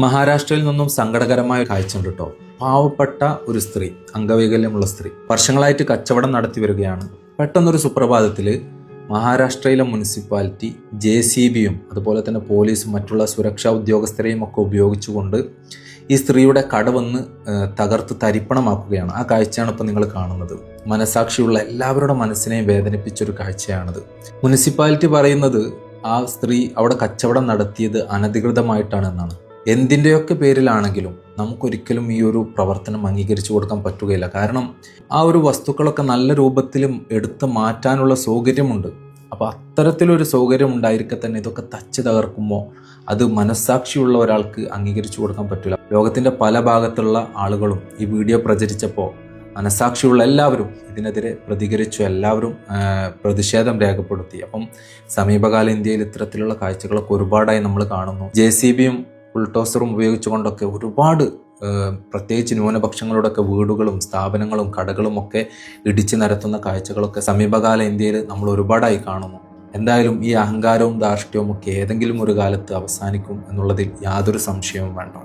മഹാരാഷ്ട്രയിൽ നിന്നും സങ്കടകരമായ കാഴ്ച ഉണ്ട് കേട്ടോ. പാവപ്പെട്ട ഒരു സ്ത്രീ, അംഗവൈകല്യമുള്ള സ്ത്രീ വർഷങ്ങളായിട്ട് കച്ചവടം നടത്തി വരികയാണ്. പെട്ടെന്നൊരു സുപ്രഭാതത്തിൽ മഹാരാഷ്ട്രയിലെ മുനിസിപ്പാലിറ്റി JCBയും അതുപോലെ തന്നെ പോലീസും മറ്റുള്ള സുരക്ഷാ ഉദ്യോഗസ്ഥരെയും ഒക്കെ ഉപയോഗിച്ചുകൊണ്ട് ഈ സ്ത്രീയുടെ കട വന്ന് തകർത്ത് തരിപ്പണമാക്കുകയാണ്. ആ കാഴ്ചയാണ് ഇപ്പോൾ നിങ്ങൾ കാണുന്നത്. മനസാക്ഷിയുള്ള എല്ലാവരുടെ മനസ്സിനെയും വേദനിപ്പിച്ചൊരു കാഴ്ചയാണത്. മുനിസിപ്പാലിറ്റി പറയുന്നത് ആ സ്ത്രീ അവിടെ കച്ചവടം നടത്തിയത് അനധികൃതമായിട്ടാണെന്നാണ്. എന്തിൻ്റെയൊക്കെ പേരിലാണെങ്കിലും നമുക്കൊരിക്കലും ഈ ഒരു പ്രവർത്തനം അംഗീകരിച്ചു കൊടുക്കാൻ പറ്റുകയില്ല. കാരണം ആ ഒരു വസ്തുക്കളൊക്കെ നല്ല രൂപത്തിലും എടുത്ത് മാറ്റാനുള്ള സൗകര്യമുണ്ട്. അപ്പോൾ അത്തരത്തിലൊരു സൗകര്യം ഉണ്ടായിരിക്കെ തന്നെ ഇതൊക്കെ തച്ച് തകർക്കുമ്പോൾ അത് മനസ്സാക്ഷിയുള്ള ഒരാൾക്ക് അംഗീകരിച്ചു കൊടുക്കാൻ പറ്റില്ല. ലോകത്തിൻ്റെ പല ഭാഗത്തുള്ള ആളുകളും ഈ വീഡിയോ പ്രചരിച്ചപ്പോൾ മനസ്സാക്ഷിയുള്ള എല്ലാവരും ഇതിനെതിരെ പ്രതികരിച്ചു, എല്ലാവരും പ്രതിഷേധം രേഖപ്പെടുത്തി. അപ്പം സമീപകാല ഇന്ത്യയിൽ ഇത്തരത്തിലുള്ള കാഴ്ചകളൊക്കെ ഒരുപാടായി നമ്മൾ കാണുന്നു. JCBയും ബുൾഡോസറും ഉപയോഗിച്ചുകൊണ്ടൊക്കെ ഒരുപാട് പ്രത്യേകിച്ച് ന്യൂനപക്ഷങ്ങളുടെയൊക്കെ വീടുകളും സ്ഥാപനങ്ങളും കടകളും ഒക്കെ ഇടിച്ചു നിരത്തുന്ന കാഴ്ചകളൊക്കെ സമീപകാല ഇന്ത്യയിൽ നമ്മൾ ഒരുപാടായി കാണുന്നു. എന്തായാലും ഈ അഹങ്കാരവും ധാർഷ്ട്യവും ഒക്കെ ഏതെങ്കിലും ഒരു കാലത്ത് അവസാനിക്കും എന്നുള്ളതിൽ യാതൊരു സംശയവും വേണ്ട.